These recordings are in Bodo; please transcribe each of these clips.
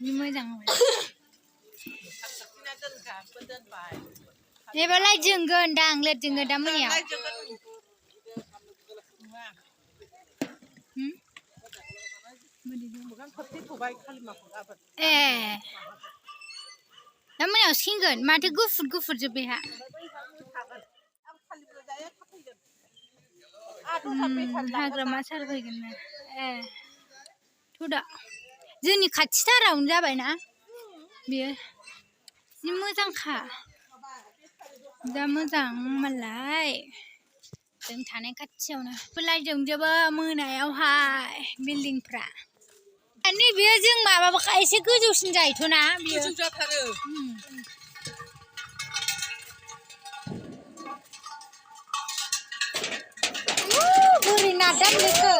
นี่मोजां एबारलाय जोंगोन दा आंलाय जोंगोन दा मोनायाव ए दा मोनायाव सिंगोन माथो गुफुर जोब बेहा हाग्रामा सारफैगोन ए थ' दा जोंनि खाथिथारावनो जाबायना बेयो जि मोजांखा दा मोजां मालाय जों थानाय खाथियावनो बेलाय जोंजोबो मोनायावहाय बिल्डिंफ्रा नैबे जों माबाबा एसे गोजौसिन जायोथ' ना बेयो गोजौ जाथारो बोरै नारदाम बेखौ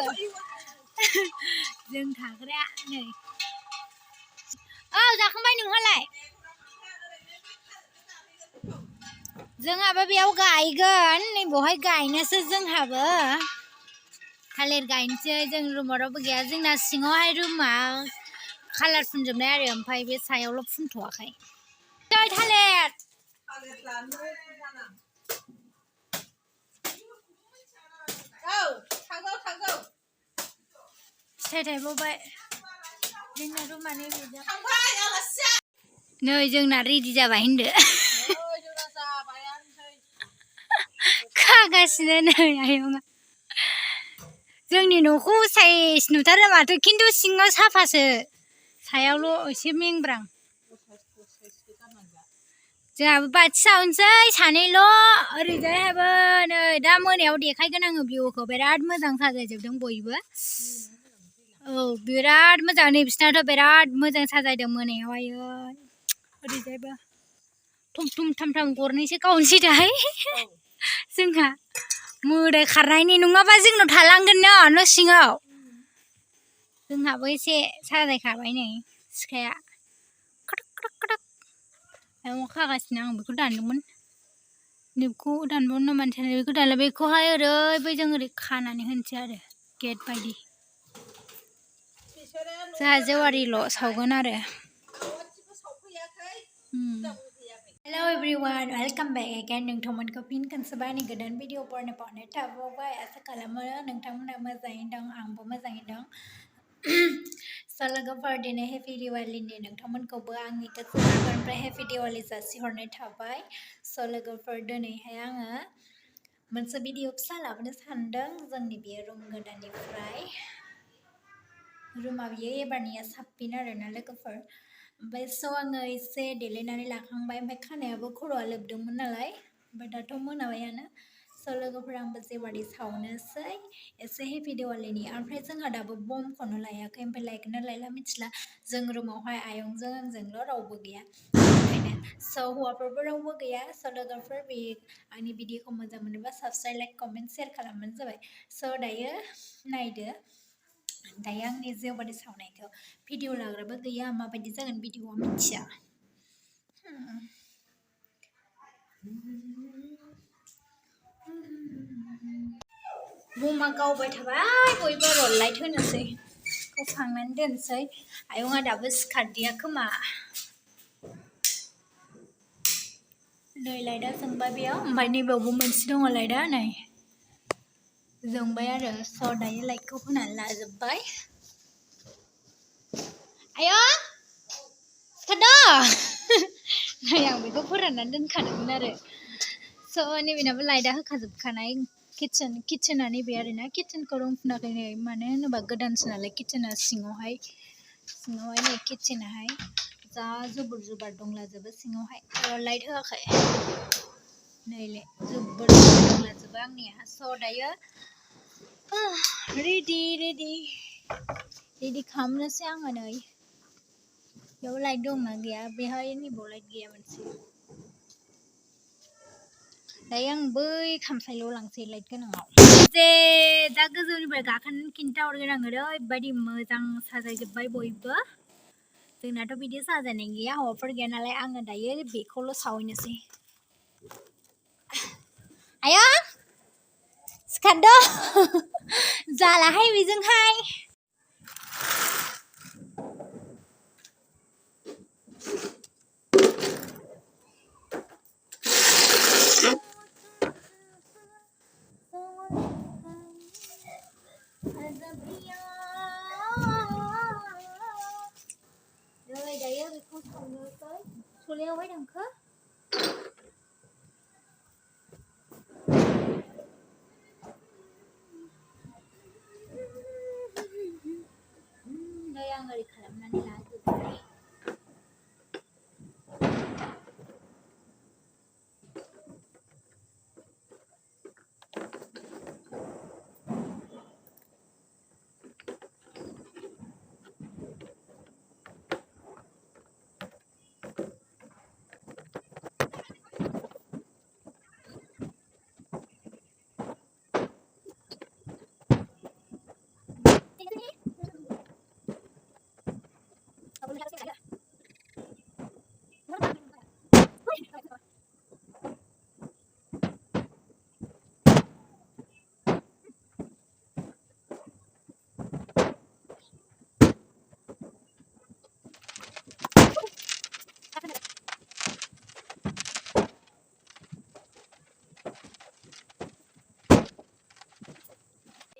जों थाग्राया नै औ जाखांबाय नोंहालाय जोंहाबो बेयाव गायगोन नै बेवहाय गायनोसो जोंहाबो थालिर गायनोसै जों रुमाव रावबो गैया जोंना सिङावहाय रुमा कालार फुनजोबनाय आरो ओमफ्राय बे सायावल' फुनथ'वाखै थालिर फिथाइ थाइबावबाय जोंना रुमानो नै जोंना रेडि जाबाय होनदो खागासिनो नै आयंआ जोंनि न'खौ साइज नुथारो माथो खिन्थु सिङाव साफासो सायावल' एसे मेंब्रां जोंहाबो बाथि सावनोसै सानैल' ओरैजायहाबो नै दा मोनायाव देखायगोन आङो भिउखौ बिराद मोजां साजायजोबदों बयबो औ बिराद मोजां नै बिसनाथ' बिराद मोजां साजायदों मोनायावहायो ओरैजायबो थम थम थाम थाम गरनैसो गावनोसै दाहाय जोंहा मोदाय खारनायनि नङाबा जोंनाव थालांगोन न' सिङाव जोंहाबो एसे साजायखाबाय नै सिखाया खटक खटक खटक आयं खागासिनो आं बेखौ दानदोंमोन बेखौ दानबावनो मानसियानो बेखौ दानला बेखौहाय ओरैबोजों ओरै खानानै होनोसै आरो गेट बायदि जोंहा जेवारिल' सावगोन आरो hello everyone welcome back again नोंथांमोनखौ फिन खनसेबाव आंनि गोदान भिडिअ बरनो बावनाय थाबावबाय आसा खालामो नोंथांमोना मोजाङैनो दं आंबो मोजाङैनो दं स' लोगोफोर दिनै हेपि दिवालीनि नोंथांमोनखौबो आंनि गोसो गोरबोनिफ्राय हेपि दिवाली जासिहरनाय थाबाय स' लोगोफोर दिनैहाय आङो मोनसे भिडिअ फिसा लाबोनो सानदों जोंनि बे रुम गोदाननिफ्राय रुमा बियो एबारनिया साबसिन आरोना लोगोफोर ओमफ्राय स' आङो एसे देलायनानै लाखांबाय ओमफ्राय खानायाबो खर'आ लोबदोंमोन नालाय ओमफ्राय दाथ' मोनाबायानो स' लोगोफोर आंबो जेवारि सावनोसै एसे हेपि दिवालीनि ओमफ्राय जोंहा दाबो बमखौनो लायाखै ओमफ्राय लायगोन ना लायला मिथिला जों रुमावहाय आयंजों आंजोंल' रावबो गैया ओंखायनो स' हौवाफोरबो रावबो गैया स' लोगोफोर बे आंनि भिडिअखौ मोजां मोनोबा साबस्क्राइब लाइक कमेन्ट शेयार खालामबानो जाबाय स' दायो नायदो दायो आंनि जेवारि सावनायखौ भिडिअ लाग्राबो गैया माबायदि जागोन भिडिअआ मिथिया बमा गावबाय थाबाय बयबो र' लाइट होनोसै गावखांनानै दोनसै आयंआ दाबो सिखारदिया खोमा नै लाइटआ जोंबाय बेयाव ओमफ्राय नैबावबो मोनसे दङ लाइटआ नै जोंबाय आरो स' दायो लाइटखौ होनानै लाजोब्बाय आयं सिखारद' नै आं बेखौ फोराननानै दोनखादोंमोन आरो स' नैबेनाबो लाइटआ होखाजोबखानाय किटसेना नैबे आरोना किटसेनखौ रं फुनाखै नै मानो होनोबा गोदानसो नालाय किटसेना सिङावहाय नै किटसेनाहाय जा जोबोर जोबार दंलाजोबो सिङावहाय लाइट होआखै नैले जोबोर दंलाजोबो आंनिया स' दायो रेडि खालामनोसै आङो नै बेयाव लाइट दंना गैया बेहाय नैबाव लाइट गैया मोनसे दायो आं बै खामसालियाव लांसै लाइट गोनाङाव जे दा गोजौनिफ्राय गाखोनानै खिन्थाहरगोन आङो ओरैबायदि मोजां साजायजोब्बाय बयबो जोंनाथ' बिदि साजायनाय गैया हौवाफोर गैया नालाय आङो दायो बेखौल' सावहैनोसै आयं सिखारद' जालाहाय बेजोंहाय गोलायावहाय थांखो नै आं ओरै खालामनानै लाजोबबाय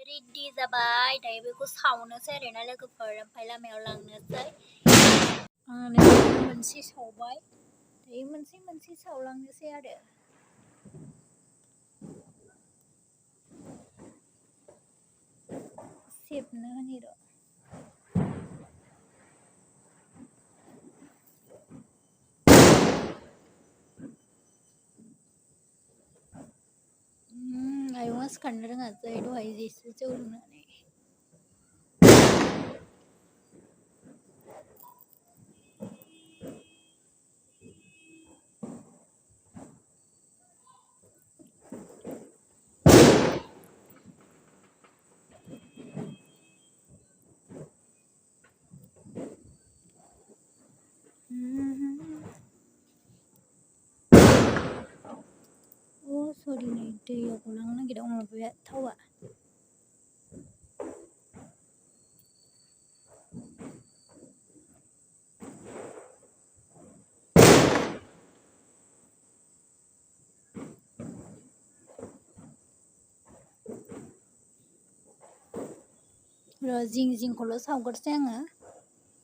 रेडि जाबाय दायो बेखौ सावनोसै आरोना लोगोफोर ओमफ्राय लामायाव लांनोसै आंनो मोनसे सावबाय दायो मोनसे सावलांनोसै आरो सेबनो होनि र' आयंआ सिखारनो रोङासै दहाय जेसे जौ लोंनानै सरि नै दैयाव गलांनो नागिरदों माबाया थावा र' जिंखौल' सावगोरसै आङो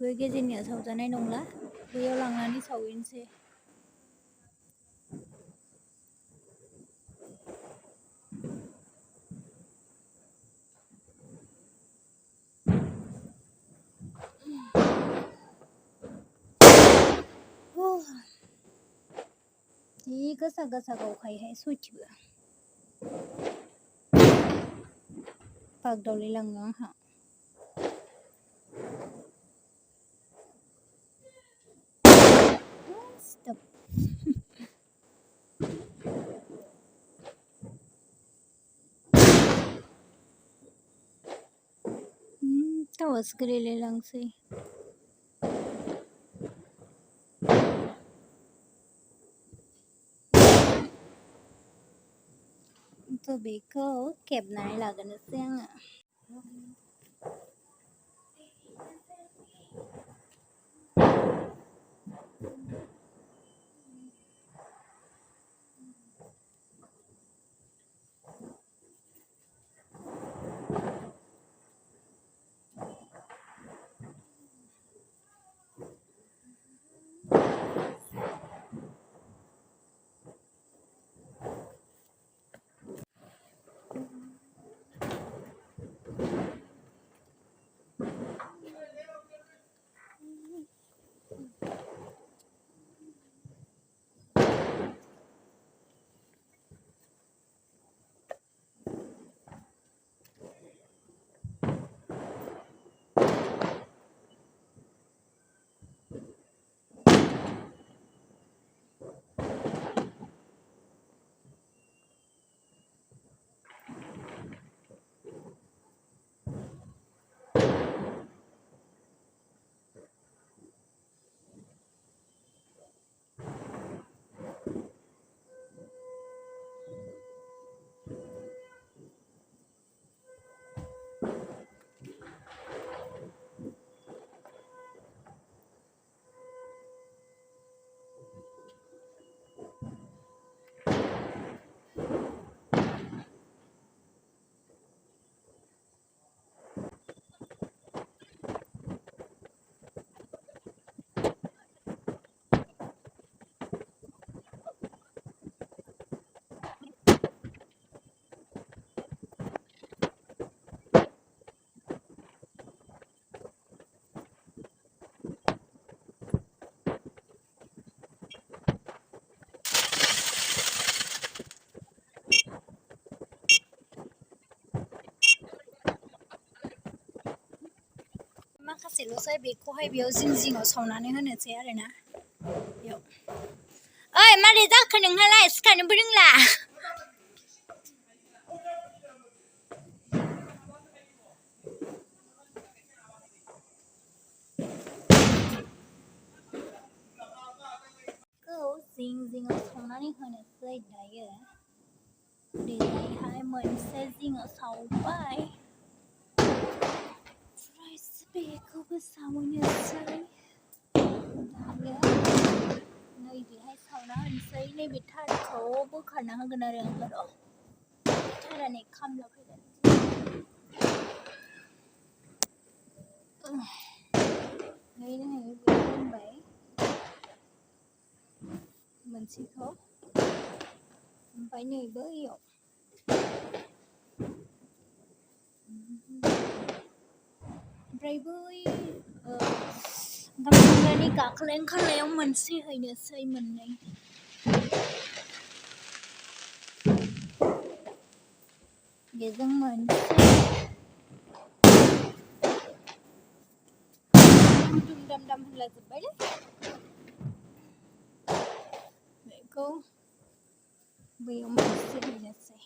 बै गेजेरनिया सावजानाय नंला बैयाव लांनानै सावहैनोसै जि गोसा गावखायोहाय सयथिबो बागदावलायलाङो आंहा स्टप थावासो गोलैलायलांसै थ' बेखौ खेबनानै लागोनोसै आङो माखासेल'सै बेखौहाय बेयाव जिं सावनानै होनोसै आरोना बेयाव ओइ मारै जाखो नोंहालाय सिखारनोबो रोंला जिङाव सावनानै होनोसै दायो ओरैहाय मोनसे जिङाव सावबाय ओमफ्राय बेखौबो सावनोसै दायो नैबेहाय सावना होनोसै नैबे थारखौ बोखारना होगोन आरो आङो र' थारानि खामला फैगोन नै दोनबाय मोनसेखौ ओमफ्राय नै बैयाव ओमफ्राय बै ओंखाम संग्रानि गाख्लायाव मोनसे हैनोसै मोननै बेजों मोनसे दुम दाम होनलाजोब्बायलै बेखौ बैयाव मोनसे हैनोसै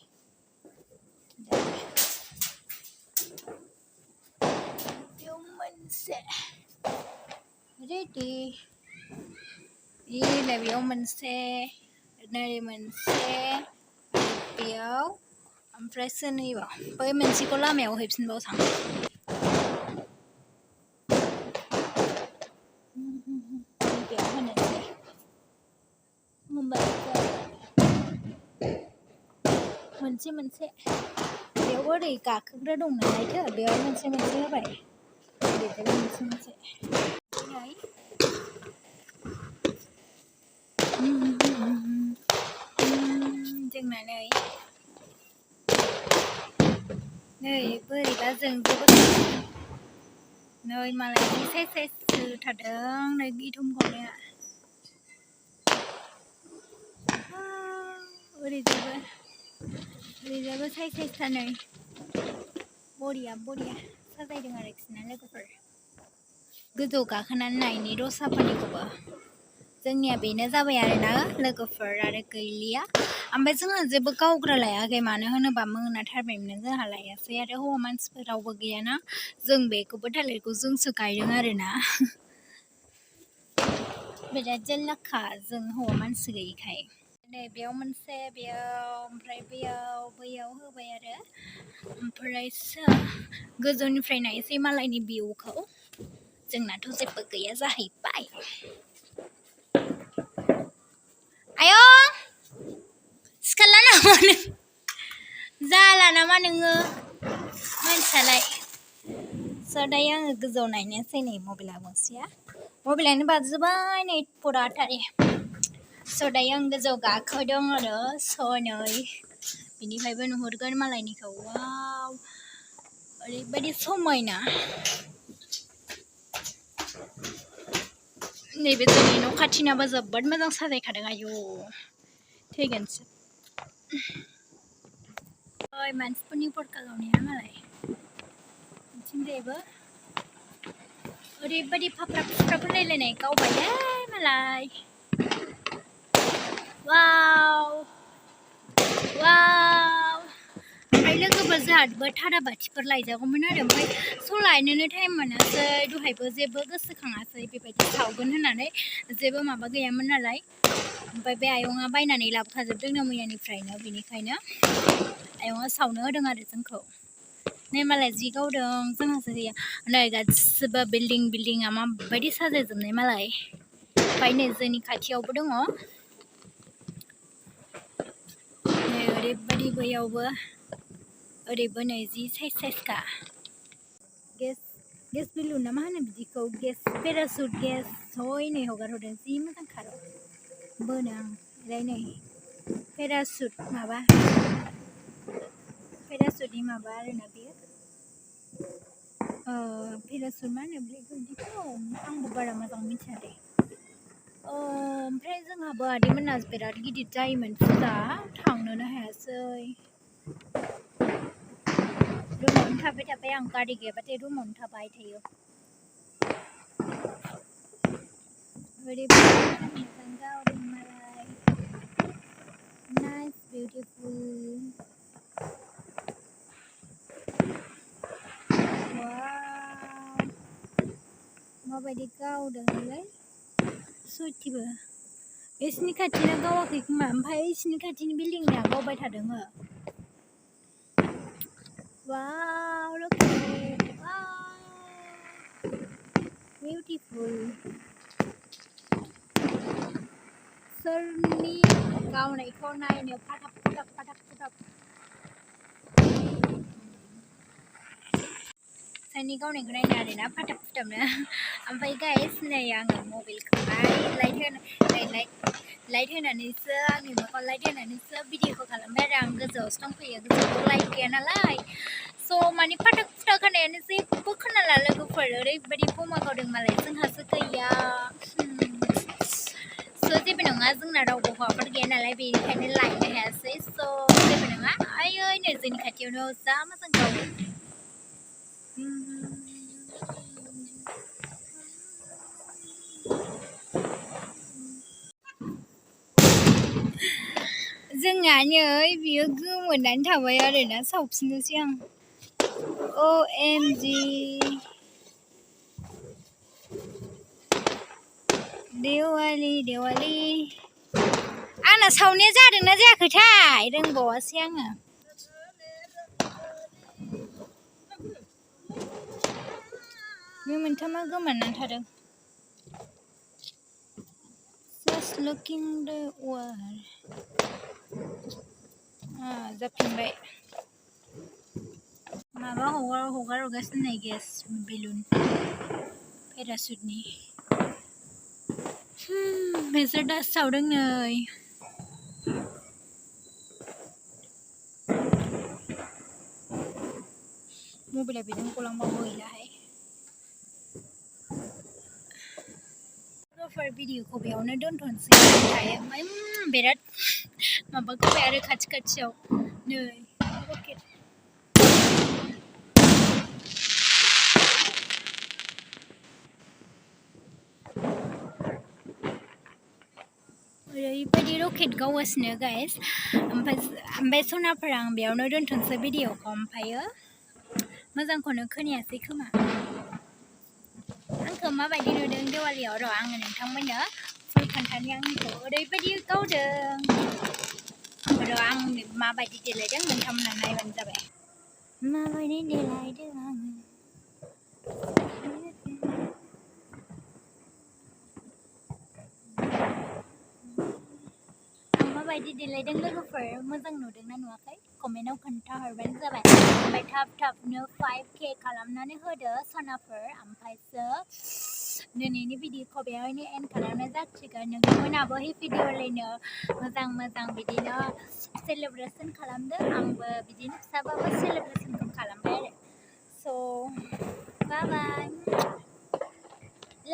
बेयाव मोनसे रेडि बेयाव मोनसे नैबे मोनसे बेयाव ओमफ्राय सोनैबाव बै मोनसेखौ लामायाव हैफिनबावसां बेयाव होनोसै मोनसे बेयाव ओरै गाखोग्रा दं नालायथो बेयाव मोनसे होबाय ओरैजाय मोनसे जोंना नै बोरैबा जोंजोबो नै मालाय साइज होथारदों नै गिथुमखौनो ओरैजायबो साइजथार नै बरिया साजायदों आरोखि ना लोगोफोर गोजौ गाखोनानै नायनि दस्राफोरनिखौबो जोंनिया बेनो जाबाय आरोना लोगोफोर आरो गैलिया ओमफ्राय जोंहा जेबो गावग्रा लायाखै मानो होनोबा मोनाथारबायमोन जोंहा लायासै आरो हौवा मानसिफोर रावबो गैयाना जों बेखौबो थालिरखौ जोंसो गायदों आरोना बिराद जारलाखा जों हौवा मानसि गैयिखाय नै बेयाव मोनसे बेयाव ओमफ्राय बैयाव होबाय आरो ओमफ्रायसो गोजौनिफ्राय नायसै मालायनि भिउखौ जोंनाथ' जेबो गैया जाहैबाय आयं सिखारला नामा नों जाला नामा नोङो मानसियालाय दायो आङो गोजौआव नायनोसै नै मबाइला गंसेया मबाइलानो बाजोबाय नै फराथारि दायो आं गोजौआव गाखोदों आरो नै बिनिफ्रायबो नुहुरगोन मालायनिखौ वाव ओरैबायदि समायना नैबे जोंनि न' खाथिनाबो जोबोद मोजां साजायखादों आयु थैगोनसो ओइ मानसिफोरनि फटका गावनाया मालाय बिथिंजायबो ओरैबायदि फाफ्राब होलायलायनाय गावबायलै मालाय वाव ओमफ्राय लोगोफोर जोंहाबो थारा बाथिफोर लायजागौमोन आरो ओमफ्राय लायनोनो टाइम मोनासै दहायबो जेबो गोसोखाङासै बेबायदि सावगोन होननानै जेबो माबा गैयामोन नालाय ओमफ्राय बे आयंआ बायनानै लाबोखाजोबदोंनो मैयानिफ्रायनो बेनिखायनो आयंआ सावनो होदों आरो जोंखौ नै मालाय जि गावदों जोंहासो गैया नै गासिबो बिल्डिंआ माबायदि साजायजोबनाय मालाय ओमफ्राय नै जोंनि खाथियावबो दङ नै ओरैबायदि बैयावबो ओरैबो नै जि साइजखा गेस बेलुन ना मा होनो बिदिखौ गेस पेरासुट गेस नै हगारहरदों जि मोजां खारो बोनो आं ओमफ्राय नै पेरासुटनि माबा आरोना बेयो पेरासुट मा होनो बिदिखौ आंबो बारा मोजां मिथिया दे ओमफ्राय जोंहाबो आदैमोनहा बिराद गिदिर जायोमोन फुजा थांनोनो हायासै रुमावनो थाबाय आं गारि गैयाबाथाय रुमावनो थाबाय थायो Very moजां गावदों मालाय nice beautiful wow माबायदि गावदोंलै सयथिबो इसनि खाथिना गावाखै खोमा ओमफ्राय इसनि खाथिनि बिल्डिंनिया गावबाय थादों wow look at it wow beautiful सोरनि गावनायखौ नायनो फाटाब फाटाब सोरनि गावनायखौ नायनो आरोना फाटाब फुटाबनो ओमफ्राय गाइस नै आङो मबाइलखौहाय लाइट होनानैसो आंनि मोखाङाव लाइट होनानैसो भिडिअखौ खालामबाय आरो आं गोजौआवसो दंफैयो गोजौआव लाइट गैया नालाय स' माने फाटाब फुटा खोनायानो जेबो खोनाला लोगोफोर ओरैबायदि बमा गावदों मालाय जोंहासो गैया स' जेबो नङा जोंना रावबो हौवाफोर गैया नालाय बेनिखायनो लायनो हायासै स' जेबो नङा आयै नै जोंनि खाथियावनो जा मोजां गावदों जोंहा नै बियो गोमोरनानै थाबाय आरोना सावफिननोसै आं OMG देवालि आंना सावनाया जादोंना जायाखैथाय रोंबावासै आङो बे मोनथामा गोमोरनानै थादों just looking the world जाफिनबाय माबा हगारगासिनो नै गेस बेलुन पेरासुटनि बेसोर दा सावदों नै मबाइला बेजों गलांबावो गैलाहाय लोगोफोर भिडिअखौ बेयावनो दोनथ'नोसै ओमफ्राय बिराद माबा गावबाय आरो खाथियाव नै रकेट ओरैबायदि रकेट गावगासिनो गाइस ओमफ्राय सनाफोर आं बेयावनो दोनथ'नोसै भिडिअखौ ओमफ्रायो मोजांखौनो खोनायासै खोमा आंखौ माबायदि नुदों दिवालियाव र' आङो नोंथांमोननो फुल खोन्थानि आंनिखौ ओरैबायदि गावदों र' आं माबायदि देलायदों नोंथांमोना नायबानो जाबाय माबायदि देलायदों आङो माबायदि देलायदों लोगोफोर मोजां नुदोंना नुवाखै कमेन्टआव खोन्थाहरबानो जाबाय ओमफ्राय थाबनो 5K खालामनानै होदो सनाफोर ओमफ्रायसो दिनैनि भिडिअखौ बेवहायनो एन्ड खालामनाय जासिगोन नोंथांमोनाबो हेपि दिवालीनो मोजां बिदिनो सेलेब्रेसन खालामदो आंबो बिदिनो फिसाबाबो सेलेब्रेसनखौ खालामबाय आरो स' बाय बाय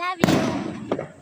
लाभ इउ